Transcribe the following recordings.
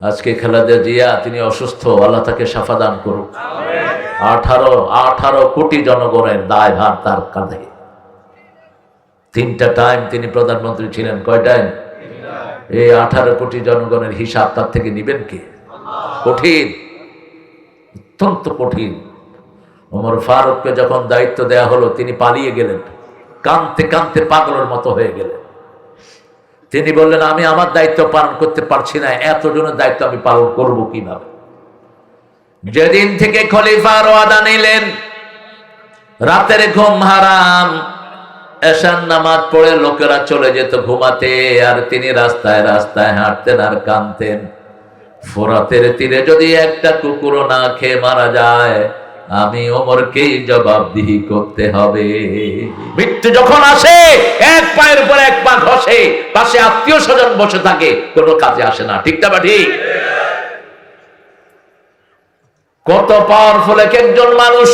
আজকে খালেদা জিয়া তিনি অসুস্থ, আল্লাহ তাকে শাফা দান করুক। 18 কোটি জনগণের দায়ভার তার কাঁধে। 3টা টাইম তিনি প্রধানমন্ত্রী ছিলেন। কয় টাইম? এই 18 কোটি জনগণের হিসাব তার থেকে নিবেন কে? কঠিন, অত্যন্ত কঠিন। ওমর ফারুককে যখন দায়িত্ব দেয়া হলো, তিনি পালিয়ে গেলেন, কাঁদতে কাঁদতে পাগলের মতো হয়ে গেলেন। তিনি বললেন, আমি আমার দায়িত্ব পালন করতে পারছি না, এতজনের দায়িত্ব আমি পালন করব কিভাবে? যেদিন থেকে খলিফার ওয়াদা নিলেন, রাতের ঘুম হারাম, এশার নামাজ পড়ে লোকেরা চলে যেত ঘুমাতে, আর তিনি রাস্তায় রাস্তায় হাঁটতেন আর কাঁদতেন। ফোরাতের তীরে যদি একটা কুকুরও না খেয়ে মারা যায়, আমি ওমরকেই জবাবদিহি করতে হবে। মৃত্যু যখন আসে, এক পায়ের উপর এক পা ঘষে, পাশে আত্মীয় স্বজন বসে থাকে, কোনো কাজে আসে না। ঠিক না বা ঠিক? কত পাওয়ারফুল এক একজন মানুষ।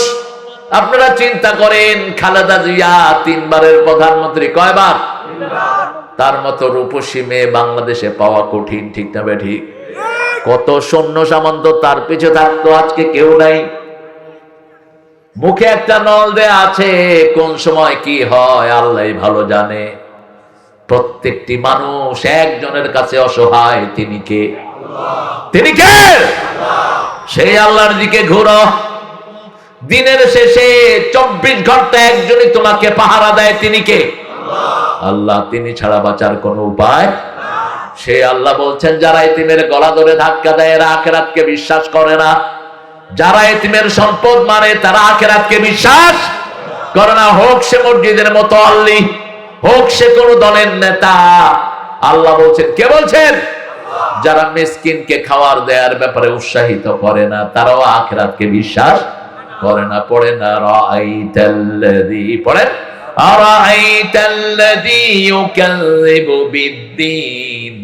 আপনারা চিন্তা করেন, খালেদা জিয়া 3 বারের প্রধানমন্ত্রী। কয়বার? তার মতো রূপসী মেয়ে বাংলাদেশে পাওয়া কঠিন। ঠিক না বা ঠিক? কত সৈন্য সামন্ত তার পিছে থাকতো, আজকে কেউ নাই। মুখে একটা নল দেয়া আছে, কোন সময় কি হয় আল্লাহই ভালো জানে। প্রত্যেকটি মানুষ একজনের কাছে অসহায়, তিনি কে? তিনি কে? সেই আল্লাহর দিকে ঘুরো। দিনের শেষে 24 ঘন্টা একজনই তোমাকে পাহারা দেয়, তিনি কে? আল্লাহ। তিনি ছাড়া বাঁচার কোনো উপায়। সেই আল্লাহ বলছেন, যারা এতিমের গলা ধরে ধাক্কা দেয় এরা আখিরাতকে বিশ্বাস করে না। যারা এতিমের সম্পদ মারে তারা আখিরাতকে বিশ্বাস করে না। হোক সে মসজিদের মুতাল্লি, হোক সে কোন দলের নেতা। আল্লাহ বলছেন, কে বলছেন? যারা মিসকিনকে খাবার দেওয়ার ব্যাপারে উৎসাহিত করে না, তারাও আখিরাতকে বিশ্বাস করে না। পড়ে না, রাআইতাল্লাযী, পড়েন, আরাআইতাল্লাযী ইউকাযযিবু বিদ্দীন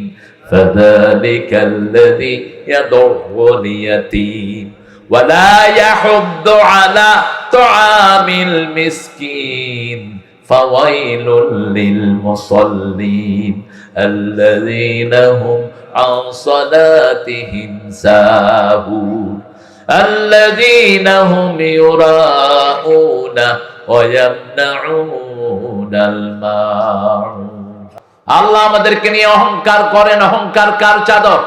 ফাযালিকাল্লাযী ইয়াদউল ইয়াতীম ولا يحض على طعام المسكين فويل للمصلين الذين هم عن صلاتهم ساهون الذين هم يراءون ويمنعون الماعون। আল্লাহ আমাদেরকে নিয়ে অহংকার করেন। অহংকার কার চাদর?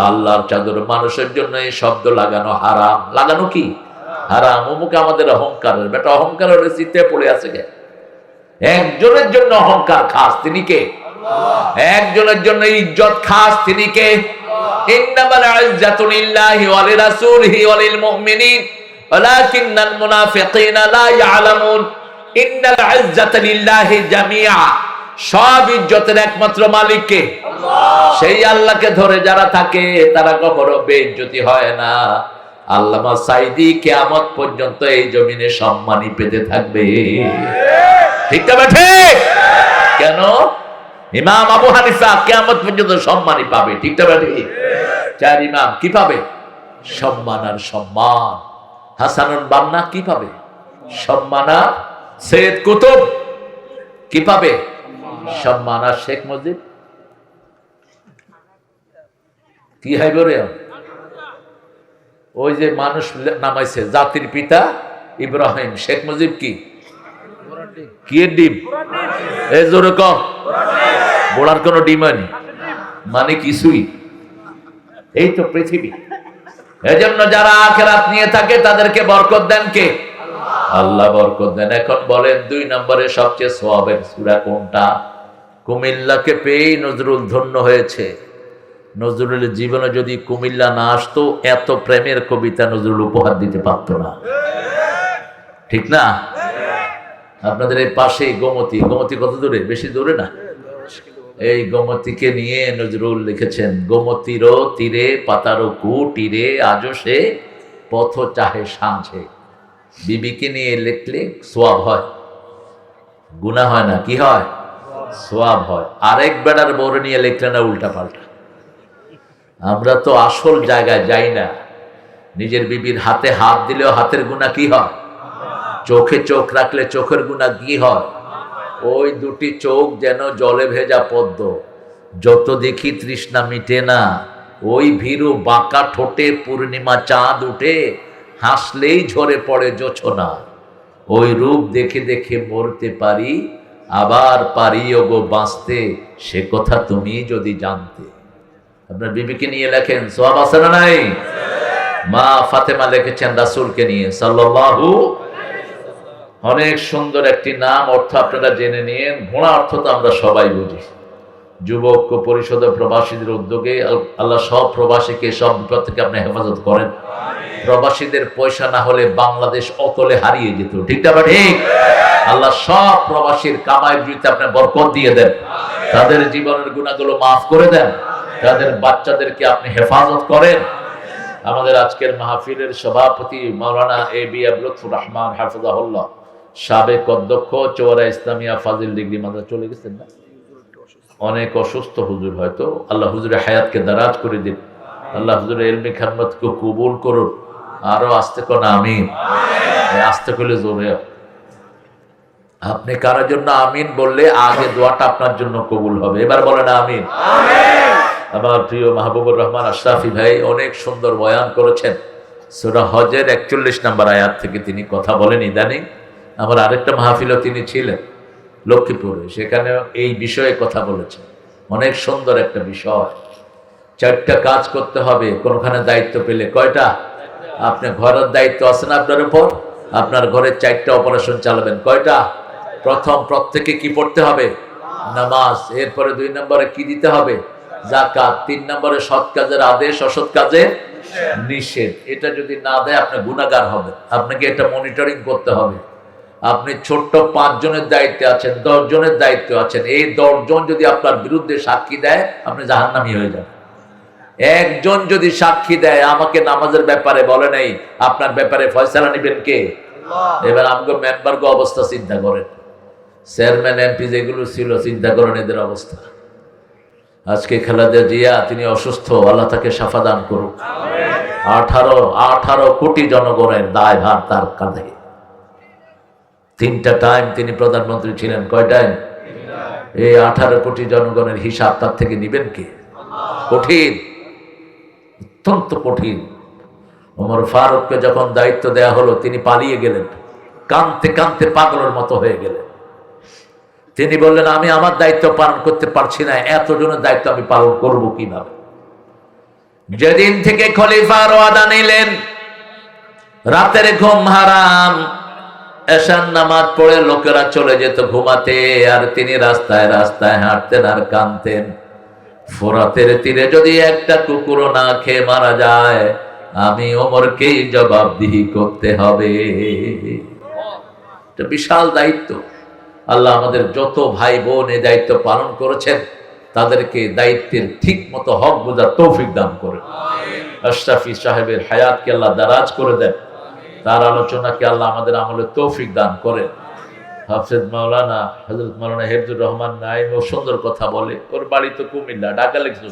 আল্লাহর চাদর। মানুষের জন্য এই শব্দ লাগানো হারাম। লাগানো কি? হারাম। অমুকে আমাদের অহংকারের বেটা, অহংকারের চিত্তে পড়ে আছে কে? একজনের জন্য অহংকার খাস, তিনি কে? একজনের জন্য ইজ্জত খাস, তিনি কে? ইন্নামাল ইজ্জাতু লিল্লাহি ওয়া লিরাসূলিহি ওয়া লিল মুমিনিন ওয়ালাকিন্নাল মুনাফিকিনা লা ইয়ালামুন। ইন্নাল ইজ্জাতা লিল্লাহি জামিআ। সব ইজ্জতের একমাত্র মালিক কে? সেই আল্লাহকে ধরে যারা থাকে তারা কখনো বেইজ্জতি হয় না। আল্লামা সাইদি কিয়ামত পর্যন্ত এই জমিনে সম্মানই পেতে থাকবে। ঠিক না ঠিক? কেন? ইমাম আবু হানিফা কিয়ামত পর্যন্ত সম্মানই পাবে। ঠিক না ঠিক? 4 ইমাম কি পাবে? সম্মান আর সম্মান। হাসানুল বান্না কি পাবে? সম্মান। আর সৈয়দ কুতুব কি পাবে? সম্মান। আর শেখ মুজিব কি হাইব রে? ওই যে মানুষ নামাইছে, জাতির পিতা ইব্রাহিম, শেখ মুজিব কি? কি ডিম? এই জোরে কম, গোড়ার কোন ডিম হয়নি, মানে কিছুই। এই তো পৃথিবী। এজন্য যারা আখিরাত নিয়ে থাকে তাদেরকে বরকত দেন কে? আল্লাহ বরকত দেন। এখন বলেন 2 নম্বরে সবচেয়ে সওয়াবের সূরা কোনটা? কুমিল্লাকে পেয়ে নজরুল ধন্য হয়েছে। নজরুলের জীবনে যদি কুমিল্লা না আসতো, এত প্রেমের কবিতা নজরুল উপহার দিতে পারত না। ঠিক না? আপনাদের এই পাশে গোমতী। গোমতী কত দূরে? বেশি দূরে না। এই গোমতীকে নিয়ে নজরুল লিখেছেন, গোমতীরও তীরে পাতারও কুটিরে আজও সে পথ চাহে সাঁঝে। বিবিকে নিয়ে লিখলে সোয়াব হয়, গুনাহ হয় না। কি হয়? সোয়াব হয়। আরেক বেড়ার বউরে নিয়ে লিখলে না উল্টা পাল্টা। আমরা তো আসল জায়গায় যাই না। নিজের বিবির হাতে হাত দিলেও হাতের গুনাহ কি হয়? চোখে চোখ রাখলে চোখের গুনাহ কি হয়? ওই 2টি চোখ যেন জলে ভেজা পদ্ম, যত দেখি তৃষ্ণা মিটে না, ওই ভীরু বাঁকা ঠোঁটে পূর্ণিমা চাঁদ উঠে, হাসলেই ঝরে পড়ে জোছনা। ওই রূপ দেখে দেখে মরতে পারি, আবার পারি ওগো বাঁচতে, সে কথা তুমি যদি জানতে। আপনার বিবিকে নিয়ে লেখেন, সওয়াব আছে না নাই? মা ফাতেমা লিখেছেন রাসূলকে নিয়ে সাল্লাল্লাহু। অনেক সুন্দর একটি নাম, অর্থ আপনারা জেনে নিন। ঘোড়া অর্থ তো আমরা সবাই বুঝি। যুবক পরিষদ প্রবাসীদের উদ্যোগে আল্লাহ সব প্রবাসীকে সব বিপদ থেকে আপনি হেফাজত করেন। প্রবাসীদের পয়সা না হলে বাংলাদেশ অতলে হারিয়ে যেত, ঠিক না? ঠিক। আল্লাহ সব প্রবাসীর কামাই বৃত্তি আপনি বরকত দিয়ে দেন, তাদের জীবনের গুনাহগুলো মাফ করে দেন, তাদের বাচ্চাদেরকে আপনি হেফাজত করেন। আমাদের আজকের মাহফিলের সভাপতি মাওলানা এ বি লুৎফুর রহমান হাফিজাহুল্লাহ, সাবেক অধ্যক্ষ চৌরা ইসলামিয়া ফাজিল ডিগ্রি মাদ্রাসা, চলে গেছেন না? অনেক অসুস্থ হুজুর, হয়তো আল্লাহ হুজুরের হায়াতকে দারাজ করে দিন, আল্লাহ হুজুরের ইলমি খিদমতকে কবুল করুন। আরো আস্তে কোন আমিন, আস্তে করলে জোরে। আপনি কারোর জন্য আমিন বললে আগে দোয়াটা আপনার জন্য কবুল হবে। এবার বলেন আমিন। আমার প্রিয় মাহবুবুর রহমান আশরাফি ভাই অনেক সুন্দর বয়ান করেছেন। সূরা হজের 41 নম্বর আয়াত থেকে তিনি কথা বলেন। ইদানিং আমার আরেকটা মাহফিলও তিনি ছিলেন লক্ষ্মীপুরে, সেখানে এই বিষয়ে কথা বলেছেন। অনেক সুন্দর একটা বিষয়। 4টা কাজ করতে হবে কোনখানে দায়িত্ব পেলে। কয়টা? আপনি ঘরের দায়িত্ব আছে না আপনার উপর, আপনার ঘরে 4টা অপারেশন চালাবেন। কয়টা? প্রথম, প্রত্যেকে কি পড়তে হবে? নামাজ। এরপরে 2 নম্বরে কি দিতে হবে? যাকাত। 3 নম্বরে সৎ কাজের আদেশ, অসৎ কাজের নিষেধ। এটা যদি না দেয় আপনি গুনাহগার হবেন। আপনাকে এটা মনিটরিং করতে হবে। আপনি ছোট্ট 5 জনের দায়িত্বে আছেন, 10 জনের দায়িত্ব আছেন। এই 10 জন যদি আপনার বিরুদ্ধে সাক্ষী দেয় আপনি জাহান্নামী হয়ে যাবেন। একজন যদি সাক্ষী দেয় আমাকে নামাজের ব্যাপারে বলে নাই, আপনার ব্যাপারে ফয়সালা নেবেন কে? এবার আমাকে মেম্বারকে অবস্থা চিন্তা করেন, চেয়ারম্যান এমপি যেগুলো ছিল, চিন্তা করেন এদের অবস্থা। আজকে খালেদা জিয়া তিনি অসুস্থ, আল্লাহ তাকে শাফা দান করুক। 18 কোটি জনগণের দায় ভার তার কাঁধে। 3টা টাইম তিনি প্রধানমন্ত্রী ছিলেন। কয় টাইম? এই 18 কোটি জনগণের হিসাব তার থেকে নিবেন কে? কঠিন, অত্যন্ত কঠিন। ওমর ফারুককে যখন দায়িত্ব দেয়া হলো তিনি পালিয়ে গেলেন, কাঁদতে কাঁদতে পাগলের মতো হয়ে গেলেন। তিনি বললেন আমি আমার দায়িত্ব পালন করতে পারছি না, এতজনের দায়িত্ব আমি পালন করব কিভাবে? যেদিন থেকে খলিফার ওয়াদা নিলেন, রাতের ঘুম হারাম, এশার নামাজ পড়ে লোকেরা চলে যেত ঘুমাতে, আর তিনি রাস্তায় রাস্তায় হাঁটতেন আর কাঁদতেন। ফোরাতের তীরে যদি একটা কুকুর না খেয়ে মারা যায় আমি ওমরকেই জবাবদিহি করতে হবে। এটা বিশাল দায়িত্ব। আল্লাহ আমাদের যত ভাই বোন এই দায়িত্ব পালন করেছেন তাদেরকে দায়িত্বের ঠিক মতো হক বোঝার তৌফিক দান করেন। আশরাফি সাহেবের হায়াতকে আল্লাহ দারাজ করে দেন, তার আলোচনাকে আল্লাহ আমাদের আমলের তৌফিক দান করেন। হাফেজ মাওলানা হযরত মাওলানা হেফজুর রহমান নাইম ও সুন্দর কথা বলে। ওর বাড়ি তো কুমিল্লা, ঢাকা লিখছো?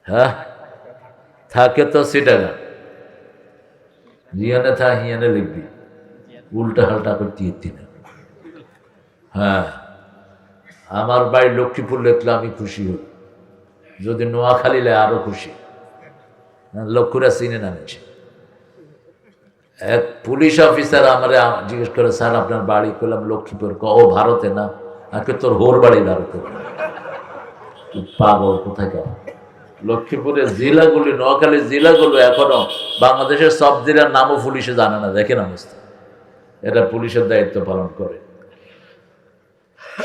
হ্যাঁ, থাকে তো সিটাগাং। জিয়ানে থা হিয়ানে লিখবি, উল্টা হাল্টা করতে ইতি না। হ্যাঁ, আমার বাড়ি লক্ষ্মীপুর লিখলে আমি খুশি হই, যদি নোয়াখালী লে আরো খুশি। লক্ষ্মীরা চিনে নামেছে। এক পুলিশ অফিসার আমারে জিজ্ঞেস করে, স্যার আপনার বাড়ি? করলাম লক্ষ্মীপুর। ও ভারতে না? আজকে তোর হোর বাড়ি ভারতে। পাগল কোথাকার। লক্ষ্মীপুরের জেলাগুলি, নোয়াখালীর জেলাগুলো এখনো বাংলাদেশের সব জেলার নামও পুলিশে জানে না। দেখেন অবস্থা। এটা পুলিশের দায়িত্ব পালন করে।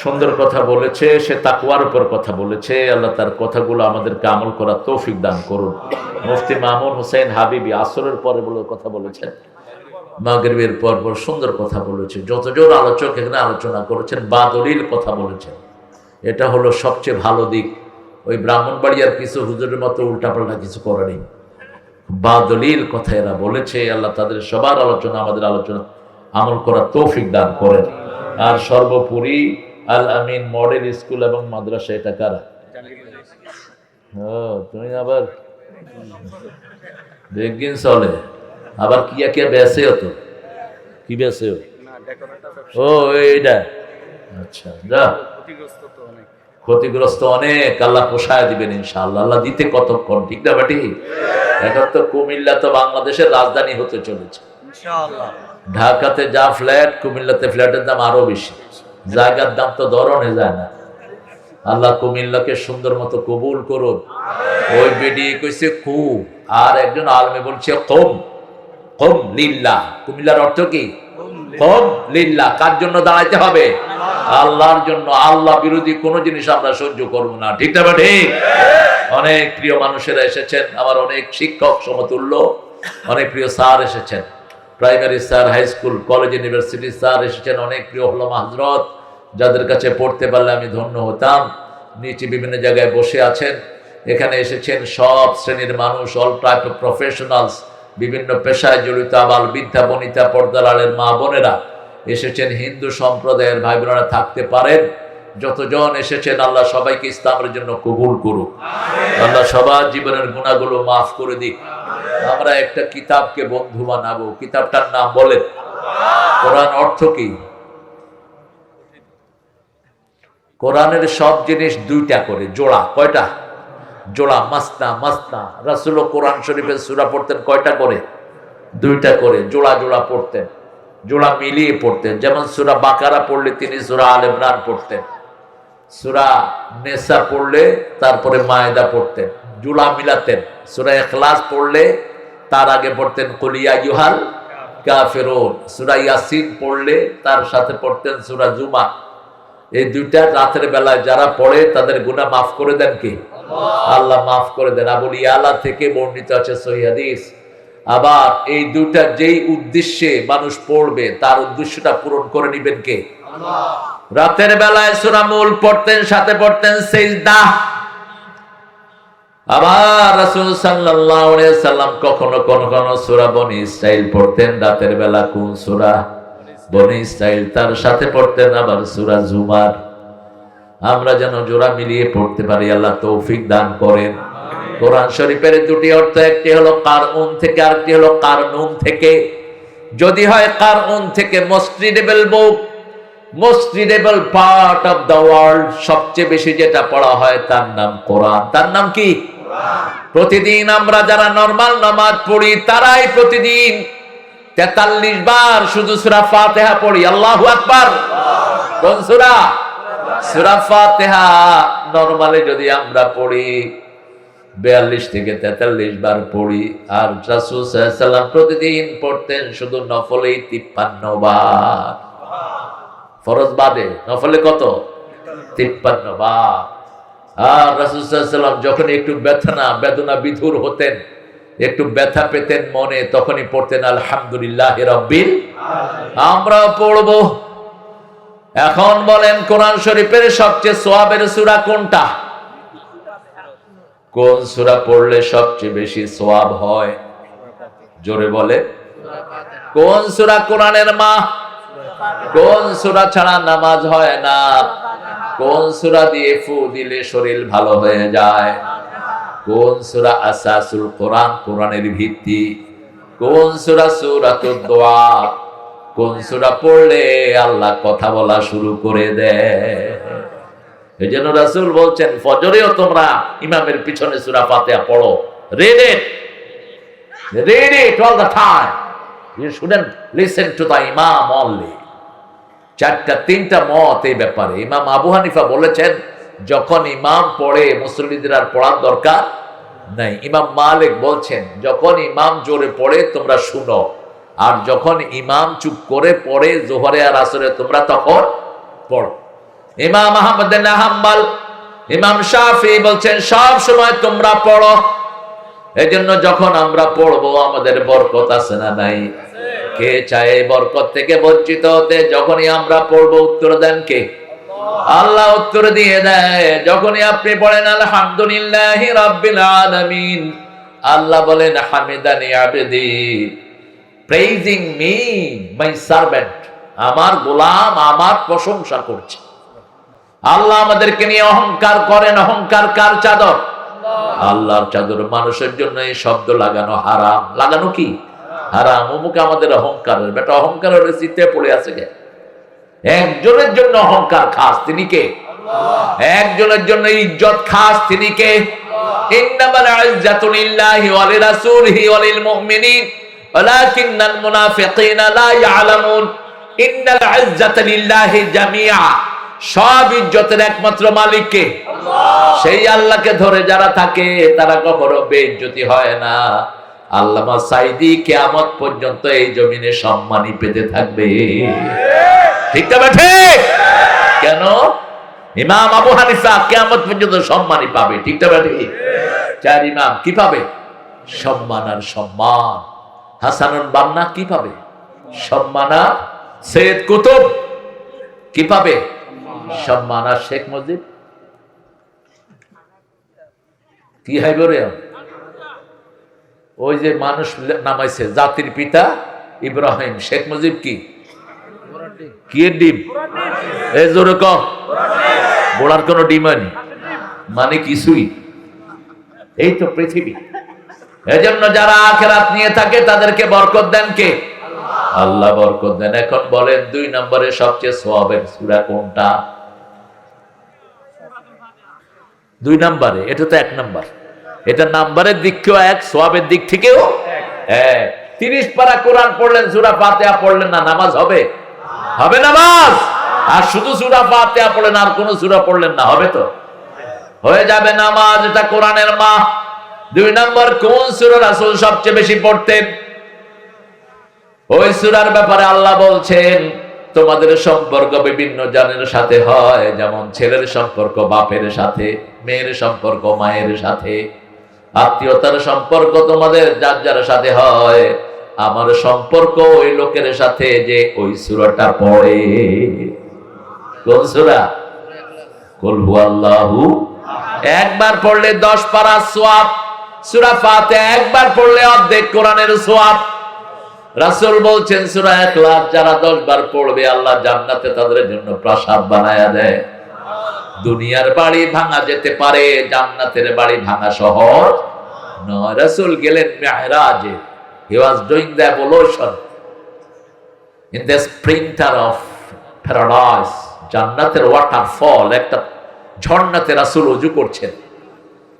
সুন্দর কথা বলেছে, সে তাকওয়ার উপর কথা বলেছে। আল্লাহ তার কথাগুলো আমাদেরকে আমল করার তৌফিক দান করুন। মুফতি মামুন হুসাইন হাবিবি আসরের পরে বলে কথা বলেছেন, মাগরিবের পর পর সুন্দর কথা বলেছে। যতজন আলোচক এখানে আলোচনা করেছেন বাদলিল কথা বলেছেন। এটা হলো সবচেয়ে ভালো দিক। ওই ব্রাহ্মণবাড়িয়ার কিছু হুজুরের মতো উল্টাপাল্টা কিছু করেনি, বাদলিল কথা এরা বলেছে। আল্লাহ তাদের সবার আলোচনা আমাদের আলোচনা আমল করার তৌফিক দান করেন। আর সর্বোপরি আল আমিন মডেল স্কুল এবং মাদ্রাসা, এটা কারা? তুমি আবার দেখবেন চলে আবার কিয়া কিয়া বেসে হতো, কি বেসে? ও এইটা, আচ্ছা, যা ক্ষতিগ্রস্ত অনেক আল্লাহ পোষায় দিবেন ইনশাআল্লাহ। আল্লাহ দিতে কতক্ষণ, ঠিক না বেটি? এখন তো কুমিল্লা তো বাংলাদেশের রাজধানী হতে চলেছে ইনশাআল্লাহ। ঢাকাতে যা ফ্ল্যাট, কুমিল্লাতে ফ্ল্যাটের দাম আরো বেশি, জায়গার দাম তো ধরনে যায় না। আল্লাহ কুমিল্লাকে সুন্দর মতো কবুল করুন। ওই বেডি কইছে কু, আর একজন আলমে বলছে কম। কম লিল্লাহ, কুমিল্লার অর্থ কি? কম লিল্লাহ। কার জন্য দাঁড়াইতে হবে? আল্লাহর জন্য। আল্লাহ বিরোধী কোন জিনিস আমরা সহ্য করবো না, ঠিক না ঠিক? অনেক প্রিয় মানুষেরা এসেছেন, আমার অনেক শিক্ষক সমতুল্য, অনেক প্রিয় স্যার এসেছেন, primary sir, high school, college, university sir এসেছেন, অনেক প্রিয় ওলামা হযরত, যাদের কাছে পড়তে পারলে আমি ধন্য হতাম। নিচে বিভিন্ন জায়গায় বসে আছেন। এখানে এসেছেন সব শ্রেণীর মানুষ, অল টাইপ অফ প্রফেশনালস, বিভিন্ন পেশায় জড়িত আবাল বৃদ্ধা বনিতা, পর্দার আলের মা বোনেরা এসেছেন। হিন্দু সম্প্রদায়ের ভাই বোনেরা থাকতে পারেন। যতজন এসেছেন আল্লাহ সবাইকে ইসলামের জন্য কবুল করুক। আল্লাহ সবার জীবনের গুনাহগুলো মাফ করে দিক। আমরা একটা কিতাবকে বন্ধু বানাবো। কিতাবটার নাম বলেন? কোরআন। অর্থ কি? কোরআনের সব জিনিস দুইটা করে জোড়া। কয়টা জোড়া? মাসনা মাসনা। রাসূল কোরআন শরীফের সূরা পড়তেন কয়টা করে? দুইটা করে। জোড়া জোড়া পড়তেন, জোড়া মিলিয়ে পড়তেন। যেমন সূরা বাকারা পড়লে তিনি সূরা আলে ইমরান পড়তেন, সূরা নেসা পড়লে তারপরে মায়েদা পড়তেন, জোড়া মিলাতেন। সূরা ইখলাস পড়লে তার আগে পড়তেন কুল ইয়া আইয়ুহাল কাফিরুন। সূরা ইয়াসিন পড়লে তার সাথে পড়তেন সূরা জুমা। এই দুইটা রাতের বেলায় যারা পড়ে তাদের গুনাহ মাফ করে দেন কে? আল্লাহ মাফ করে দেন। আবুল ইয়ালা থেকে বর্ণিত আছে সহিহ হাদিস। আবার এই দুইটা যেই উদ্দেশ্যে মানুষ পড়বে তার উদ্দেশ্যটা পূরণ করে নেবেন কে? আল্লাহ। রাতের বেলায় সূরা মুল পড়তেন, সাথে পড়তেন সিজদা। আবার রাসূল সাল্লাল্লাহু আলাইহি সাল্লাম কখনো কখনো সূরা বনি ইসরাইল পড়তেন। রাতের বেলা কোন সূরা? বনি ইসরাইল। তার সাথে পড়তেন আবার সূরা জুমার। আমরা যেন জোড়া মিলিয়ে পড়তে পারি, আল্লাহ তৌফিক দান করেন। কোরআন শরীফের দুটি অর্থ, একটি হলো কারউন থেকে, আরেকটি হলো কারনুন থেকে। যদি হয় কারউন থেকে, most readable book, most readable part of the world, সবচেয়ে বেশি যেটা পড়া হয় তার নাম কোরআন। তার নাম কি? কোরআন। প্রতিদিন আমরা যারা নরমাল নামাজ পড়ি তারাই প্রতিদিন 43 বার শুধু সূরা ফাতিহা পড়ি। আল্লাহু আকবার। কোন সূরা? সূরা ফাতিহা। নরমালি যদি আমরা পড়ি 42 থেকে 43 বার পড়ি। আর রাসূল সাল্লাল্লাহু আলাইহি ওয়াসাল্লাম প্রতিদিন পড়তেন শুধু নফলেই 53 বার। ফরজ বাদে নফলে কত? 53 বার। আর রাসূল সাল্লাল্লাহু আলাইহি ওয়াসাল্লাম যখন একটু বেদনা বিধুর হতেন, একটু ব্যথা পেতেন মনে, তখনই পড়তেন আলহামদুলিল্লাহি রাব্বিল আলামিন। আমরা পড়ব। এখন বলেন কোরআন শরীফের সবচেয়ে সওয়াবের সূরা কোনটা? কোন সূরা পড়লে সবচেয়ে বেশি সওয়াব হয়? জোরে বলে। কোন সূরা কোরআনের মা? কোন সূরা ছাড়া নামাজ হয় না? কোন সূরা দিয়ে ফু দিলে শরীর ভালো হয়ে যায়? কোন সূরা আসাসুল কোরআন, কোরআনের ভিত্তি? কোন সূরা? সূরাতুদ দোয়া। কোন সূরা পড়লে আল্লাহ কথা বলা শুরু করে দেয়? এজন্য রাসূল বলছেন ফজরেও তোমরা ইমামের পিছনে সূরা ফাতিহা পড়ো। Read it all the time. You shouldn't listen to the imam only. তিনটা মত এই ব্যাপারে। ইমাম আবু হানিফা বলেছেন যখন ইমাম পড়ে মুসল্লিদের আর পড়ার দরকার নাই। ইমাম মালিক বলছেন যখন ইমাম জোরে পড়ে তোমরা শুনো, আর যখন ইমাম চুপ করে পড়ে জোহরে আর আসরে তোমরা তখন পড়ো। ইমাম আহমদ ইবনে হাম্বল, ইমাম শাফি বলছেন সব সময় তোমরা পড়ো। এজন্য যখন আমরা পড়বো আমাদের বরকত আছে না নাই? কে চায় বরকত থেকে বঞ্চিত হতে? যখনই আমরা পড়বো উত্তর দেন কে? আল্লাহ উত্তর দিয়ে দেয়। যখনই আপনি পড়েন আলহামদুলিল্লাহি রাব্বিল আলামিন, আল্লাহ বলেন হামিদানি আবদি, প্রেইজিং মি মাই সার্ভেন্ট, আমার গোলাম আমার প্রশংসা করছে। আল্লাহ আমাদেরকে নিয়ে অহংকার করেন। অহংকার কার চাদর? আল্লাহর চাদর। মানুষের জন্য এই শব্দ লাগানো হারাম। লাগানো কি? হারাম। অমুকে আমাদের অহংকারের বেটা, অহংকারের চিত্তে পড়ে আছে কে? একজনের জন্য অহংকার খাস, তিনি কে? একজনের জন্য ইজ্জত খাস, তিনি কে? ইন্নামাল ইজ্জাতু লিল্লাহি ওয়া লিরাসূলিহি ওয়া লিল মুমিনিন ওয়ালাকিন্নাল মুনাফিকিনা লা ইয়ালামুন। ইন্নাল ইজ্জাতা লিল্লাহি জামিআ, সব ইজ্জতের একমাত্র মালিক কে? আল্লাহ। সেই আল্লাহকে ধরে যারা থাকে তারা কখনো বেইজ্জতি হয় না। আল্লামা সাইদি কিয়ামত পর্যন্ত এই জমিনে সম্মানই পেতে থাকবে। ঠিক না ঠিক? কেন? ইমাম আবু হানিফা কিয়ামত পর্যন্ত সম্মানই পাবে। ঠিক না ঠিক? চার ইমাম কি পাবে? সম্মান আর সম্মান। হাসানুল বান্না কি পাবে? সম্মান। আর সৈয়দ কুতুব কি পাবে? সম্মান। আর শেখ মুজিব কি হাইব রে? ওই যে মানুষ নামাইছে জাতির পিতা ইব্রাহিম, শেখ মুজিব কি? কি এর ডিম? এই জোরে ক, গোড়ার কোন ডিম আনি মানে কিছুই। এই তো পৃথিবী। এজন্য যারা আখিরাত নিয়ে থাকে তাদেরকে বরকত দেন কে? আল্লাহ বরকত দেন। এখন বলেন 2 নম্বরে সবচেয়ে সওয়াবের সূরা কোনটা? 2 নম্বরে। এটা তো 1 নম্বর। এটা নাম্বারের দিক থেকেও এক, সওয়াবের দিক থেকেও এক। 30 পারা কোরআন পড়লেন, সূরা ফাতিহা পড়লেন না, নামাজ হবে? হবে নামাজ? আর শুধু সূরা ফাতিহা পড়লেন আর কোন সূরা পড়লেন না, হবে তো? হয়ে যাবে নামাজ। এটা কোরআনের মা। 2 নম্বর, কোন সূরা রাসূল সবচেয়ে বেশি পড়তেন? ওই সূরার ব্যাপারে আল্লাহ বলছেন তোমাদের সম্পর্ক বিভিন্ন জনের সাথে হয়, যেমন ছেলের সম্পর্ক বাপের সাথে, মেয়ের সম্পর্ক মায়ের সাথে, আত্মীয়তার সম্পর্ক তোমাদের যার যার সাথে হয়। আমার সম্পর্ক ওই লোকের সাথে যে ওই সূরাটা পড়ে। কোন সূরা? কুল হুয়াল্লাহু। একবার পড়লে 10 পারা সওয়াব। সূরা ফাতিহা একবার পড়লে অর্ধেক কোরআনের সওয়াব। রাসূল বলছেন সূরা ইখলাস যারা 10 বার পড়বে আল্লাহ জান্নাতে তাদের জন্য প্রাসাদ বানায়া দেয়। দুনিয়ার বাড়ি ভাঙা যেতে পারে, জান্নাতের বাড়ি ভাঙা সহজ নয়। রাসূল গেলেন মিহরাজে। He was doing the evolution in the sprinter of paradise. জান্নাতের ওয়াটারফল, একটা ঝর্ণাতে রাসূল ওযু করছেন।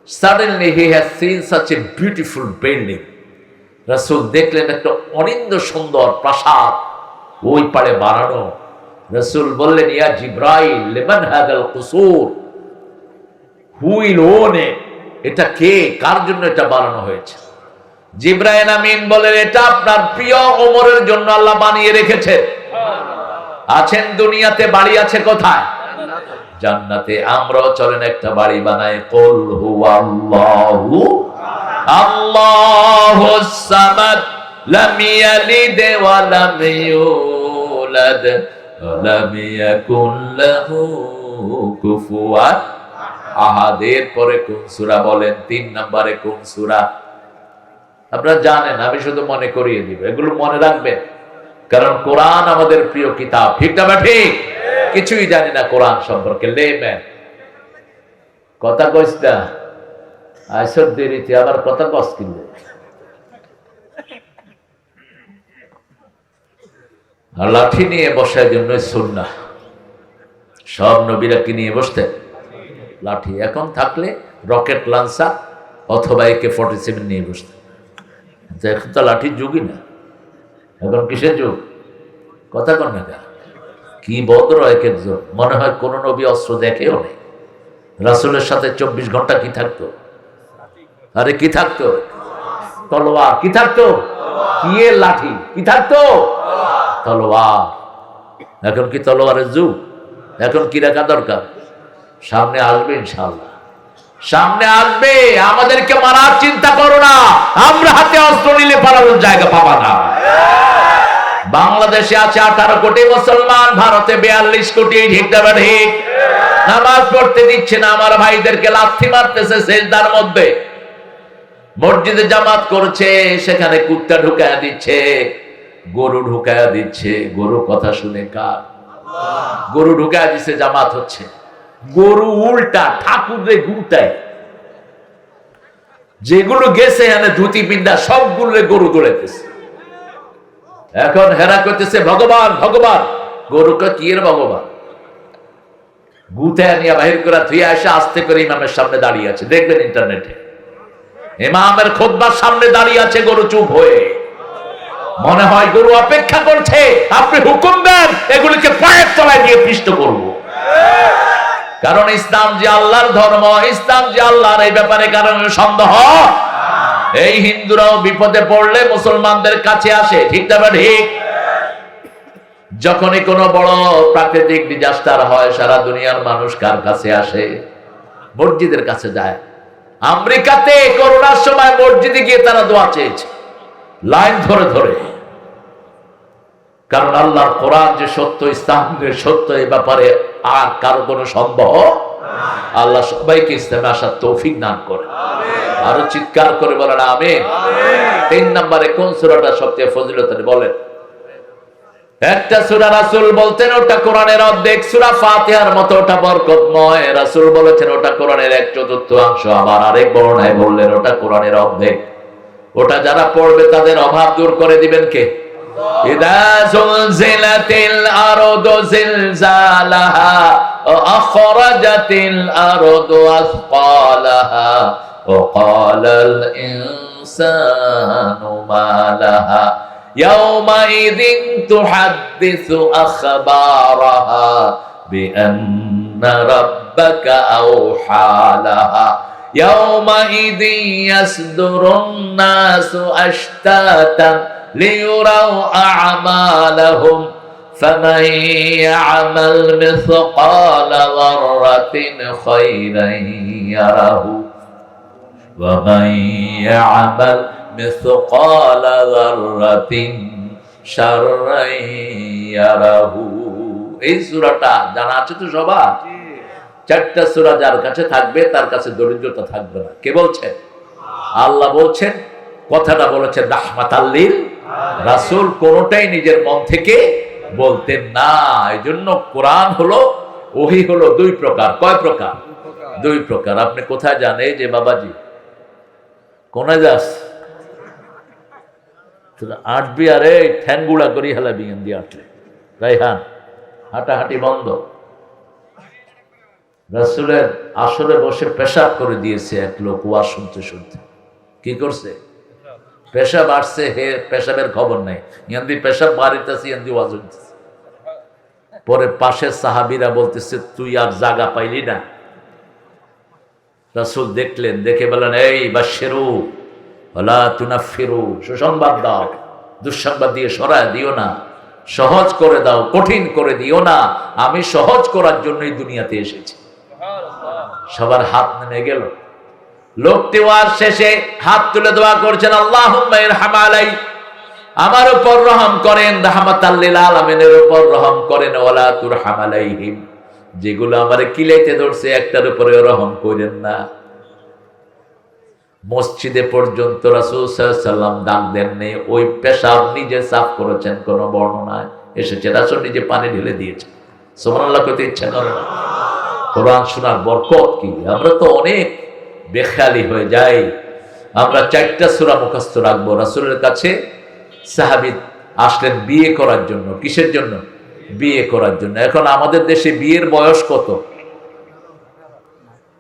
Suddenly he has seen such a beautiful building. রাসূল দেখলেন একটা অনিন্দ্য সুন্দর প্রাসাদ ওই পারে বানানো। রাসূল বললেন ইয়া জিবরাইল লিমান হাদাল কুসুর, হু উইল ওন ইট? এটা কে, কার জন্য এটা বানানো হয়েছে? জিবরাইল আমিন বলেন এটা আপনার প্রিয় ওমরের জন্য আল্লাহ বানিয়ে রেখেছেন। আছেন দুনিয়াতে, বাড়ি আছে কোথায়? জান্নাতে। আমরাও চলেন একটা বাড়ি বানাই। কুল হুয়াল্লাহু আল্লাহুস সামাদ লাম ইয়ালিদ ওয়া লাম ইউলাদ ওয়া লাম ইয়াকুল লাহু কুফুয়ান আহাদ। এর পরে কোন সূরা বলেন? 3 নম্বরে কোন সূরা? আপনারা জানেন, আমি শুধু মনে করিয়ে দিব। এগুলো মনে রাখবেন, কারণ কোরআন আমাদের প্রিয় কিতাব। ঠিক না ঠিক? কিছুই জানি না কোরআন সম্পর্কে, লেম্যান। কথা কইস না, আইসর দেরিতে আবার কথা কস কিনলে। লাঠি নিয়ে বসার জন্য সুন্নাহ। সব নবীরা কি নিয়ে বসতেন? লাঠি। এখন থাকলে রকেট লঞ্চার অথবা AK-47 নিয়ে বসতেন। এখন তো লাঠির যুগই না, এখন কিসের যুগ? কথা কন না কেন? কি বদ্র একের যুগ। মনে হয় কোন নবী অস্ত্র দেখেও নেই। রাসূলের সাথে 24 ঘন্টা কি থাকতো? আরে কি থাকতো? তলোয়ার। কি থাকতো? কি এর লাঠি? কি থাকতো? তলোয়ার। এখন কি তলোয়ারের যুগ? এখন কি রাখা দরকার? সামনে আসবে ইনশাআল্লাহ, সামনে আসবে। আমাদেরকে মারার চিন্তা করো না, আমরা হাতে অস্ত্র নিলে পালানোর জায়গা পাবা না। বাংলাদেশে আছে 18 কোটি মুসলমান, ভারতে 42 কোটি। ঠিক না ঠিক? নামাজ পড়তে দিচ্ছে না, আমার ভাইদেরকে লাথি মারতেছে সেজদার মধ্যে। মসজিদে জামাত করছে, সেখানে কুত্তা ঢুকায়া দিচ্ছে, গরু ঢুকায়া দিচ্ছে। গরু কথা শুনে কার? গরু ঢুকায়া দিচ্ছে, জামাত হচ্ছে। গরু উল্টা ঠাকুরে গুটায়, যেগুলো গেছে এখানে ধুতি পিন্ডা সবগুলো গরু দৌড়াইতেছে। এখন হেরা করতেছে ভগবান ভগবান। গরুকে কি এর ভগবান? গুতে নিয়ে বাহির করে ধুয়ে এসে আস্তে করে ইমামের সামনে দাঁড়িয়ে আছে, দেখবেন ইন্টারনেটে ইমামের খুতবার সামনে দাঁড়িয়ে আছে গরু চুপ হয়ে। মনে হয় গরু অপেক্ষা করছে আপনি হুকুম দেন এগুলিকে পায়ের তলায় দিয়ে পিষ্ট করব। কারণ ইসলাম যে আল্লাহর ধর্ম, ইসলাম যে আল্লাহর, এই ব্যাপারে কারণ সন্দেহ। এই হিন্দুরাও বিপদে পড়লে মুসলমানদের কাছে আসে, ঠিক না ঠিক? যখনই কোনো বড় প্রাকৃতিক ডিজাস্টার হয় সারা দুনিয়ার মানুষ কার কাছে আসে? মসজিদের কাছে যায়। আমেরিকাতে করোনার সময় মসজিদে গিয়ে তারা দোয়া চেয়েছে লাইন ধরে ধরে। কারণ আল্লাহর কোরআন যে সত্য, ইসলাম যে সত্য, এই ব্যাপারে আর কারো কোনো সন্দেহ। আল্লাহ সবাইকে ইসলামে আসার তৌফিক দান করে। আরো চিৎকার করে বলেন আমিন। 3 নম্বরে কোন সূরাটা সবচেয়ে ফজিলতের বলেন? একটা সূরা রাসূল বলতেন ওটা কোরআনের অর্ধেক, সূরা ফাতিহার মতো ওটা বরকতময়। রাসূল বলেছেন ওটা কোরআনের 1/4 আবার আরেক বর্ণনায় বললেন ওটা কোরআনের অর্ধেক। ওটা যারা পড়বে তাদের অভাব দূর করে দিবেন কে? ইদা যুলজিলাতিল আরদু জিলজালাহা ওয়া আখরাজাতিল আরদু আসকালাহা ওয়া ক্বালাল ইনসানু মা লাহা ইয়াওমাইযিন তুহাদ্দিসু আখবারাহা বিআন্না রাব্বাকা আওহা লাহা ইয়াওমাইযিন ইয়াসদুরুন নাসু আশতাতান লিয়ুরাউ আ'মালাহুম ফামান ইয়া'মাল মিসকালা যাররাতিন খায়রান ইয়ারাহু ওয়া মান ইয়া'মাল মিসকালা যাররাতিন শাররান ইয়ারাহু। এই সূরাটা জানা আছে তো সবার? 4টা সূরা যার কাছে থাকবে তার কাছে দরিদ্রতা থাকবে না। কে বলছেন? আল্লাহ বলছেন। কথাটা বলেছেন রাহমাতাল লিল রাসূল, কোনটাই নিজের মন থেকে বলতেন না। এজন্য কোরআন হলো, ওহী হলো 2 প্রকার। কয় প্রকার? 2 প্রকার। আপনি কোথায় যান? এই যে বাবাজি কোনায় যাস? আটবি আরে ঠ্যাঙ্গুড়া করি হেলাবি দিয়ে আটলে রাইহান, হাঁটাহাঁটি বন্ধ। রাসূলের আসরে বসে পেশাব করে দিয়েছে এক লোক ওয়াজ শুনতে শুনতে। কি করছে? পেশাব আসছে, হে পেশাবের খবর নাই, ইয়ান্দি পেশাব বাড়িতেছে, ইয়ান্দি ওয়াজ হইতেছে। পরে পাশের সাহাবীরা বলতেছে তুই আর জায়গা পাইলি না। রাসূল দেখলেন, দেখে বলেন এই বাশিরু ওয়ালা তুনাফিরু, সুসংবাদ দাও, দুঃসংবাদ দিয়ে সরায় দিও না, সহজ করে দাও, কঠিন করে দিও না। আমি সহজ করার জন্যই দুনিয়াতে এসেছি। সবার হাত নেমে গেল। লোকটি ওয়াজ শেষে হাত তুলে দোয়া করছেন আল্লাহুম্মা ইরহাম আলাই, আমার উপর রহম করেন, রাহমাতাল লিল আলামিনের উপর রহম করেন, ওয়ালা তুরহাম আলাইহিম, যেগুলো আমারে কিলাইতে ধরছে একটার উপরে রহম করেন না। মসজিদে পর্যন্ত রাসূল সাল্লাল্লাহু আলাইহি ওয়াসাল্লাম ডাক দেননি, ওই পেশাব নিজে সাফ করেছেন। কোন বর্ণনায় এসেছে রাসূল নিজে পানি ঢেলে দিয়েছেন। সুবহানাল্লাহ কইতে ইচ্ছা করে না? কোরআন শোনার বরকত কি! আমরা তো অনেক বেখেয়ালি হয়ে যাই। আমরা 4টা সূরা মুখস্থ রাখবো। রাসূলের কাছে সাহাবী আসলেন বিয়ে করার জন্য। কিসের জন্য? বিয়ে করার জন্য। এখন আমাদের দেশে বিয়ের বয়স কত?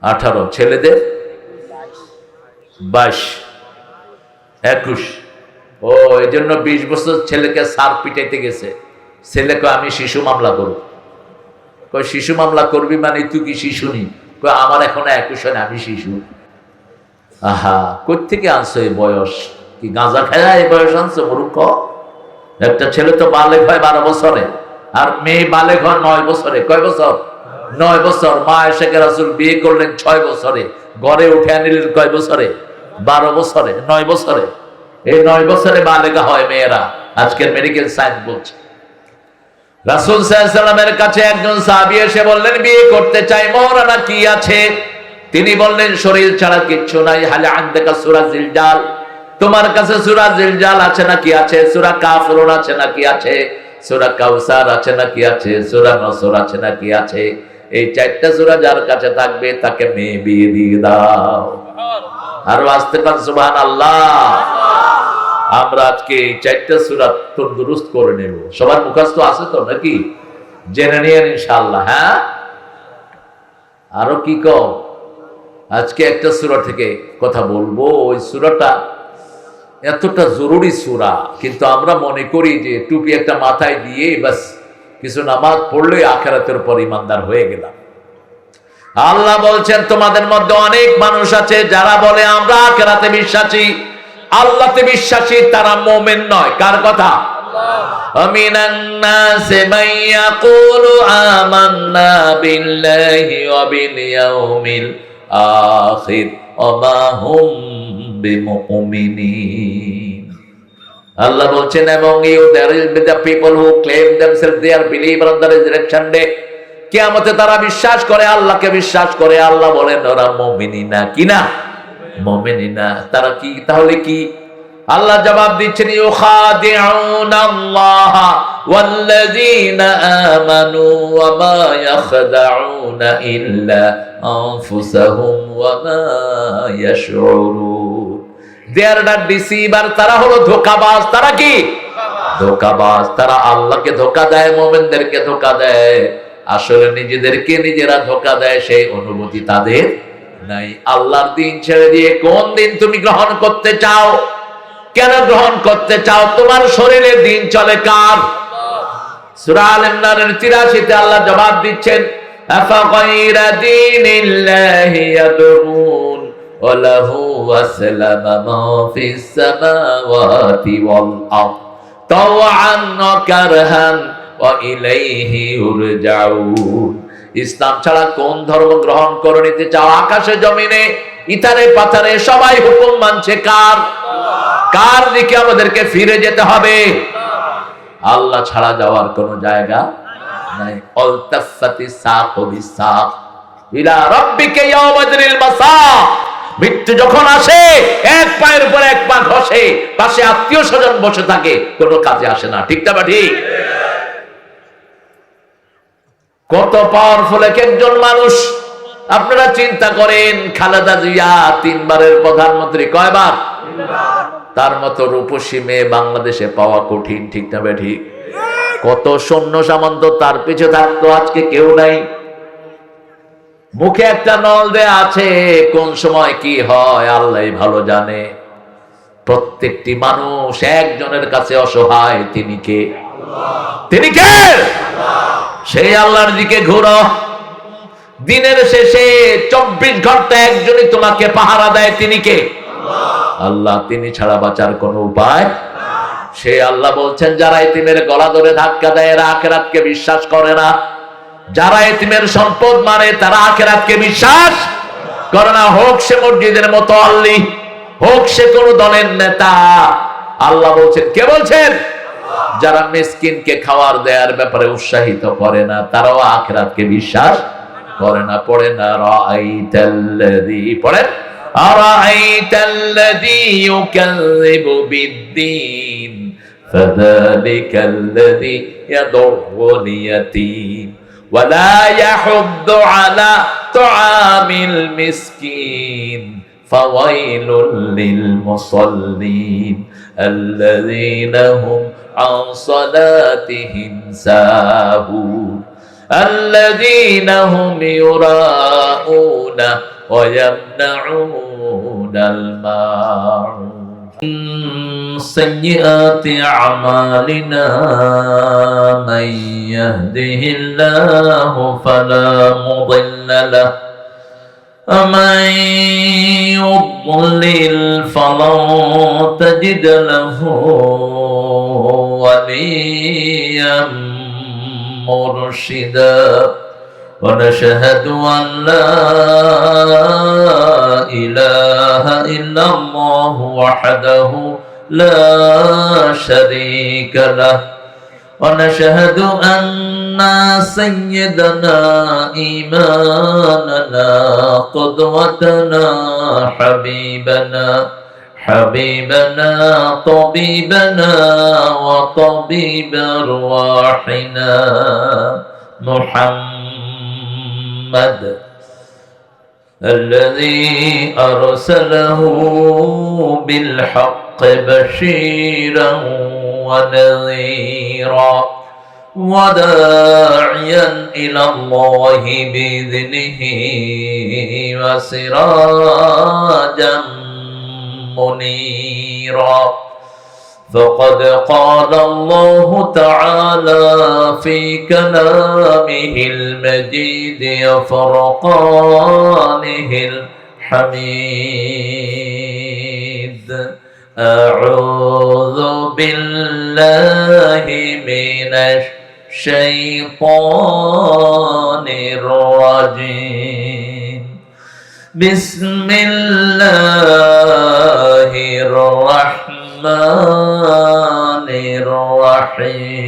18। ছেলেদের 22, 21। ও এই জন্য 20 বছর ছেলেকে সার পিটাইতে গেছে। ছেলেকে আমি শিশু মামলা করব। কই শিশু মামলা করবি মানে তুই কি শিশু নি? কই আমার এখন 21 হয়, আমি শিশু। আহা, কই থেকে আনছো এই বয়স? কি গাঁজা খায়া এই বয়স আনছো মূর্খ? একটা ছেলে তো বালেগ হয় 12 বছরে, আর মেয়ে বালেগ হয় 9 বছরে। কয় বছর? 9 বছর। মা এসেকে রাসূল বিয়ে করলেন 6 বছরে, ঘরে উঠে আনিলেন কয় বছরে? 12 বছরে, 9 বছরে। এই 9 বছরে বালেগা হয় মেয়েরা, আজকের মেডিকেল সায়েন্স বলছে। রাসূল সাল্লাল্লাহু আলাইহি ওয়াসাল্লামের কাছে একজন সাহাবী এসে বললেন বিয়ে করতে চাই, মওলানা কি আছে? তিনি বললেন শরীর ছাড়া কিচ্ছু নাই। হাল আনদাকা সূরা জিলজাল, তোমার কাছে সূরা জিলজাল আছে নাকি? আছে। সূরা কাফিরুন আছে নাকি? আছে। সূরা কাউসার আছে নাকি? আছে। সূরা নসর আছে নাকি? আছে। এই 4টা সূরা যার কাছে থাকবে তাকে মেয়ে বিয়ে দিয়ে দাও। আর আস্তে পান সুবহানাল্লাহ। আমরা আজকে এই 4টা সূরা তন্দুরুস্ত করে নেব। সবার মুখস্থ আছে তো নাকি? জেনে নিয়েন ইনশাআল্লাহ। হ্যাঁ, আরো কি কও? আজকে একটা সূরা থেকে কথা বলবো। ওই সূরাটা এতটা জরুরি সূরা, কিন্তু আমরা মনে করি যে টুপি একটা মাথায় দিয়ে বাস কিছু নামাজ পড়লে আখিরাতের উপর ঈমানদার হয়ে গেলাম। আল্লাহ বলছেন তোমাদের মধ্যে অনেক মানুষ আছে যারা বলে আমরা আখিরাতে বিশ্বাসী, আল্লাহতে বিশ্বাসী, তারা মুমিন নয়। কার কথা? আমিনান নাসি মান ইয়াকুলু আমান্না বিল্লাহি ওয়া বিল ইয়াউমিল আখির ওয়া মা হুম বিমুমিনিন। আল্লাহ বলছেন এবং there will be the people who claim themselves they are believer on the resurrection day, কিয়ামতে তারা বিশ্বাস করে, আল্লাহকে বিশ্বাস করে। আল্লাহ বলেন ওরা মুমিনি না। কি না? মুমিনি না। তারা কি তাহলে কি? আল্লাহ জবাব দিচ্ছেন ইউখাদিউনাল্লাহ ওয়াল্লাযীনা আমানু ওয়া মা ইয়াখদাউনা ইল্লা আনফুসাহুম ওয়া মা ইয়াশউরুন। দে আর নট ডিসিভার, তারা হলো ধোঁকাবাজ। তারা কি? ধোঁকাবাজ। তারা আল্লাহকে ধোঁকা দেয়, মুমিনদেরকে ধোঁকা দেয়, আসলে নিজেদেরকে নিজেরা ধোঁকা দেয়, সেই অনুভূতি তাদের নাই। আল্লাহর দিন ছেড়ে দিয়ে কোন দিন তুমি গ্রহণ করতে চাও? কেন গ্রহণ করতে চাও? তোমার শরীরে দিন চলে কার? সূরা আল ইমরানের ৮৩-তে আল্লাহ জবাব দিচ্ছেন আফাগায়রা দীনিল্লাহি ইয়াবগুন ওয়া লাহু আসলামা মা ফিস সামাওয়াতি ওয়াল আরদ তাওআন ওয়া কারহান ওয়া ইলাইহি ইউরজাউন। ইসলাম ছাড়া কোন ধর্ম গ্রহণ করে নিতে চাও? আকাশে জমিনে ইথারে পাথারে সবাই হুকুম মানছে কার? কার দিকে আমাদেরকে ফিরে যেতে হবে? আল্লাহ ছাড়া যাওয়ার কোনো জায়গা নাই। আলতাফাতিস সাকু বিসাক ইলা রাব্বিকা ইয়াওমাদিল মাসাক। মৃত্যু যখন আসে এক পায়ের উপর এক পা ঘষে, পাশে আত্মীয় স্বজন বসে থাকে, কোনো কাজে আসে না। ঠিক না ঠিক? কত পাওয়ারফুল এক একজন মানুষ। আপনারা চিন্তা করেন, খালেদা জিয়া ৩ বারের প্রধানমন্ত্রী। কয়বার? তার মতো রূপসী মেয়ে বাংলাদেশে পাওয়া কঠিন। ঠিক না ঠিক? কত সৈন্য সামন্ত তার পিছে থাকতো, আজকে কেউ নাই। মুখে একটা নল দেয়া আছে, কোন সময় কি হয় আল্লাহই ভালো জানে। প্রত্যেকটি মানুষ একজনের কাছে অসহায়। তিনি কে? তিনি কে? সেই আল্লাহর দিকে ঘুরো। দিনের শেষে ২৪ ঘন্টা একজনই তোমাকে পাহারা দেয়। তিনি কে? আল্লাহ। তিনি ছাড়া বাঁচার কোন উপায়। সে আল্লাহ বলছেন যারা এতিমের গলা ধরে ধাক্কা দেয় এরা আখিরাতকে বিশ্বাস করে না। যারা এতিমের সম্পদ মানে তারা আখিরাতকে বিশ্বাস করে না। হোক সে মসজিদের মুতাল্লি, হোক সে কোন দলের নেতা। আল্লাহ বলছেন, কে বলছেন? যারা মিসকিনকে খাওয়ার দেওয়ার ব্যাপারে উৎসাহিত করে না, তারাও আখিরাতকে বিশ্বাস করে না। পড়ে না রাআইতাল্লাযী, পড়েন আরাআইতাল্লাযী ইউকাযযিবু বিদ্দীন ফাযালিকাল্লাযী ইয়াদুল ইয়াতীম ওয়া লা ইয়াহুদ্দু আলা তুআমিল মিসকিন ফাওয়াইলুল লিল মুসাল্লিন আল্লাযীনা হুম আন সালাতিহিম সাহুন الذين هم يراءون ويمنعون الماعون سيئات أعمالنا من يهده الله فلا مضل له ومن يضلل فلن تجد له وليا مرشدا ونشهد أن لا إله إلا الله وحده لا شريك له ونشهد أن سيدنا إمامنا قدوتنا حبيبنا طبيبنا وطبيب أرواحنا محمد الذي أرسله بالحق بشيرا ونذيرا وداعيا إلى الله بإذنه وسراجا منيرا فقد قال الله تعالى في كلامه المجيد وفرقانه الحميد أعوذ بالله من الشيطان الرجيم بسم الله الرحمن الرحيم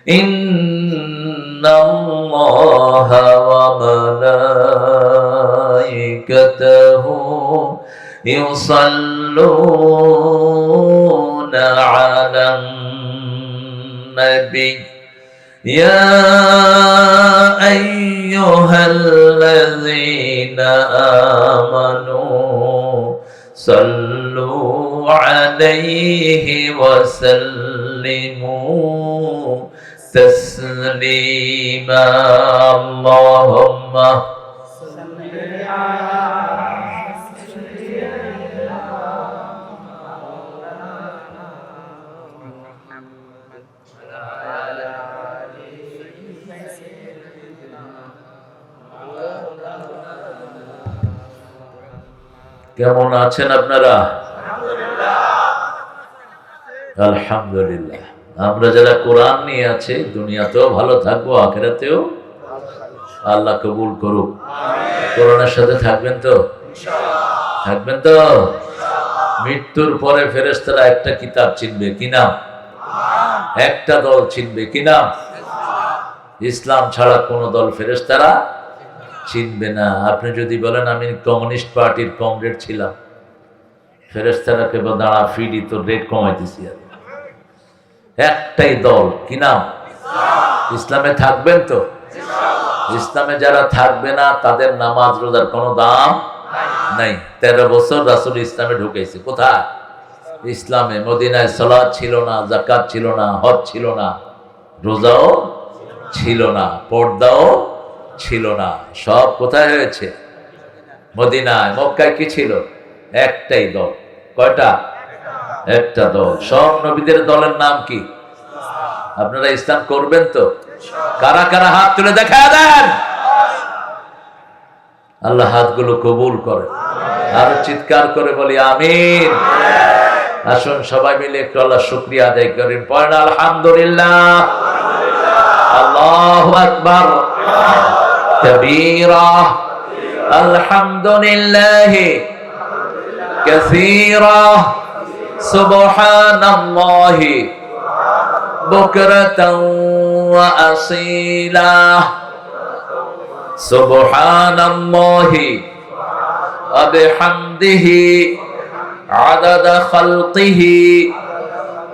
إن الله وملائكته يصلون على النبي يا أيها الذين آمنوا صلوا عليه وسلموا تسليما اللهم صل على কেমন আছেন আপনারা? আলহামদুলিল্লাহ। আমরা যারা কোরআন নিয়ে আছি দুনিয়াতেও ভালো থাকবো, আখিরাতেও আল্লাহ কবুল করুক। কোরআনের সাথে থাকবেন তো? থাকবেন তো? মৃত্যুর পরে ফেরেশতারা একটা কিতাব চিনবে, কি নাম? একটা দল চিনবে, কি নাম? ইসলাম ছাড়া কোন দল ফেরেশতারা চিনবে না। আপনি যদি বলেন আমি কমিউনিস্ট পার্টির কমরেড ছিলাম, ফেরেশতারা কেবল দাঁড়া ফিডি তো রেট কমাইতেছি। একটাই দল, কি নাম? ইসলামে থাকবেন তো? ইসলামে যারা থাকবে না তাদের নামাজ রোজার কোনো দাম নাই। 13 বছর রাসূল ইসলামে ঢুকেছে। কোথায়? ইসলামে। মদিনায় সালাত ছিল না, যাকাত ছিল না, হজ ছিল না, রোজাও ছিল না, পর্দাও ছিল না। সব কোথায় হয়েছে? মদিনায়। মক্কায় কি ছিল? একটাই দল। কয়টা? একটা দল। সব নবীদের দলের নাম কি? আপনারা ইসলাম করবেন তো? কারা কারা হাত তুলে দেখা দেন। আল্লাহ হাতগুলো কবুল করে। আর চিৎকার করে বলি আমিন। আসুন সবাই মিলে একটু আল্লাহ শুকরিয়া আদায় করেন। পড়েন আলহামদুলিল্লাহ, আল্লাহু আকবার কবীরা, আলহামদুলিল্লাহি কাসীরা, সুবহানাল্লাহি বুকরাতাও ওয়া আসীলা, সুবহানাল্লাহি ওয়া বিহামদিহি আদাদা খালকিহি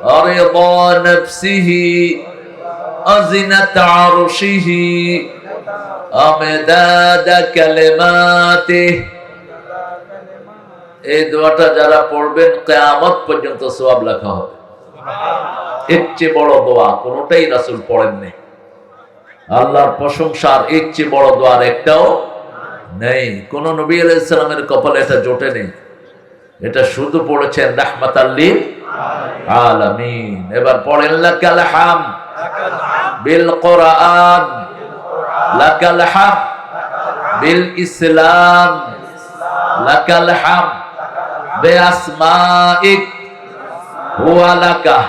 ওয়া রিদা নাফসিহি ওয়া জিনাতা আরশিহি ওয়া মিদাদা কালিমাতিহি। এই দোয়াটা যারা পড়বেন কিয়ামত পর্যন্ত সওয়াব লেখা হবে। এর চেয়ে বড় দোয়া কোনটাই রাসূল পড়েননি। আল্লাহর প্রশংসার এর চেয়ে বড় দোয়ার একটাও নেই। কোন নবী আলাইহিস সালামের কপালে এটা জোটে নেই। এটা শুধু পড়েছেন রাহমাতাল লিল আলামিন। এবার পড়েন লাকাল হাম বিল কোরআন, লাকাল হাম বিল ইসলাম, লাকাল হাম বিআসমাইক ওয়া লাকা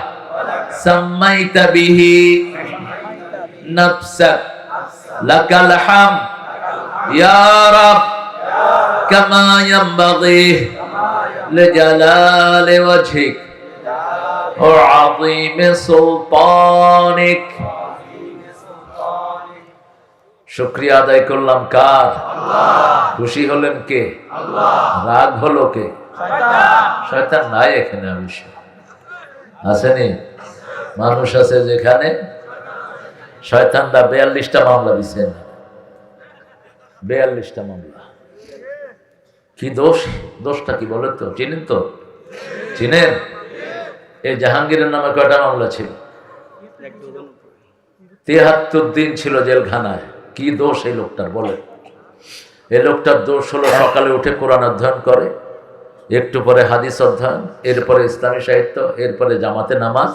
সাম্মাইতা বিহি নাফসাক, লাকাল হাম ইয়া রাব কামা ইয়ানবাগি লিজালালি ওয়াজহিক ওয়া আযীমি সুলতানিক। শুকরিয়া আদায় করলাম কার? খুশি হলেন কে? রাগ হলো কে? শয়তান নাই এখানে। অবশ্য আসেনি? মানুষ আছে যেখানে শয়তানরা 42টা মামলা দিচ্ছেন। 42টা মামলা। কি দোষ? দোষটা কি বলেন তো? চিনেন তো? চিনেন? এই জাহাঙ্গীরের নামে কয়টা মামলা ছিল? 73 দিন ছিল জেলখানায়। কি দোষ এই লোকটার বলে? এই লোকটার দোষ হলো সকালে উঠে কোরআন অধ্যয়ন করে, একটু পরে হাদিস অধ্যয়ন, এরপরে ইসলামী সাহিত্য, এরপরে জামাতে নামাজ,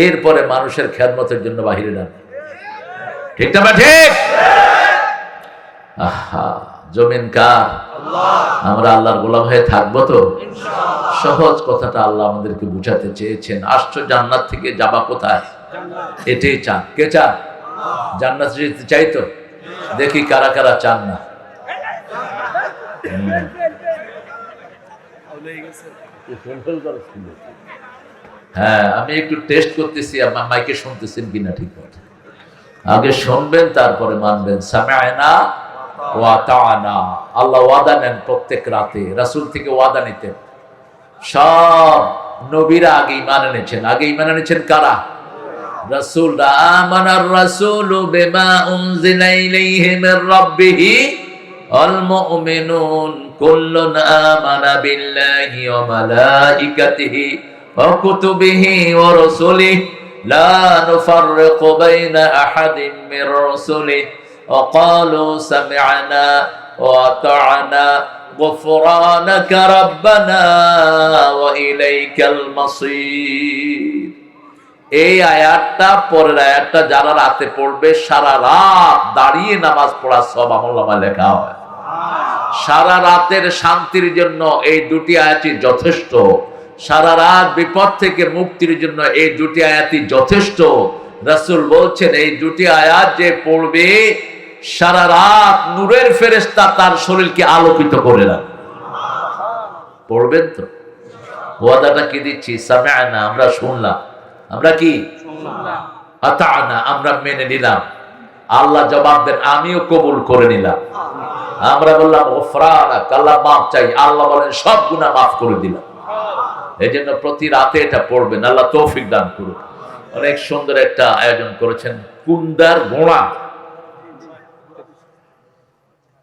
এরপরে মানুষের খেদমতের জন্য বাহিরে নামে। ঠিক না ঠিক? আহা, জমিন কার? আমরা আল্লাহর গোলাম হয়ে থাকবো তো? সহজ কথাটা আল্লাহ আমাদেরকে বুঝাতে চেয়েছেন। আসছো জান্নাত থেকে যাবা কোথায়? এটাই চান। কে চান? জান্নাত যেতে চাই তো? দেখি কারা কারা চান না। হ্যাঁ, আমি একটু টেস্ট করতেছি মাইকে শুনতেছেন কিনা ঠিক মতো। আগে শুনবেন তারপরে মানবেন। সামি'না ওয়া আতা'না। আল্লাহ ওয়াদা নেন প্রত্যেক রাতে, রাসূল থেকে ওয়াদা নিতেন। সব নবীরা আগে ঈমান এনেছেন। আগে ঈমান এনেছেন কারা? রাসূলরা। আমানার রাসূলু বিমা উনজিলা ইলাইহি মির রাব্বিহি ওয়াল মুমিনুন কুল্লুন আমানা বিল্লাহি ওয়া মালাইকাতিহি ওয়া কুতুবিহি ওয়া রাসূলিহি লা নুফাররিকু বাইনা আহাদিন মির রাসূলিহি ওয়া ক্বালু সামি'না ওয়া আতা'না গুফরানাকা রাব্বানা ওয়া ইলাইকাল মাসীর। এই আয়াতটা, পরের আয়াতটা যারা রাতে পড়বে, সারা রাত দাঁড়িয়ে নামাজ পড়া সব আমলনামায় লেখা হয়। সারা রাতের শান্তির জন্য এই দুটি আয়াতই যথেষ্ট। সারা রাত বিপদ থেকে মুক্তির জন্য এই দুটি আয়াতই যথেষ্ট। রাসূল বলছেন, এই দুটি আয়াত যে পড়বে সারা রাত নূরের ফেরেশতা তার শরীরকে আলোকিত করে রাখবে। পড়বেন তো? ওয়াদাটা কি দিচ্ছি? সামি'না, আমরা শুনলাম। আমরা কি? আতা'না, আমরা মেনে নিলাম। আল্লাহ জবাব দেন, আমিও কবুল করে নিলাম। আমরা বললাম গফরানাক, আল্লাহ মাফ চাই। আল্লাহ বলেন সব গুনাহ মাফ করে দিলাম। এই জন্য প্রতি রাতে এটা পড়বেন। আল্লাহ তৌফিক দান করুন। অনেক সুন্দর একটা আয়োজন করেছেন। কুন্দার ঘোড়া।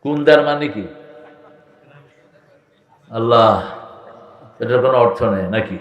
কুন্দার মানে কি? আল্লাহ, এটার কোনো অর্থ নেই নাকি?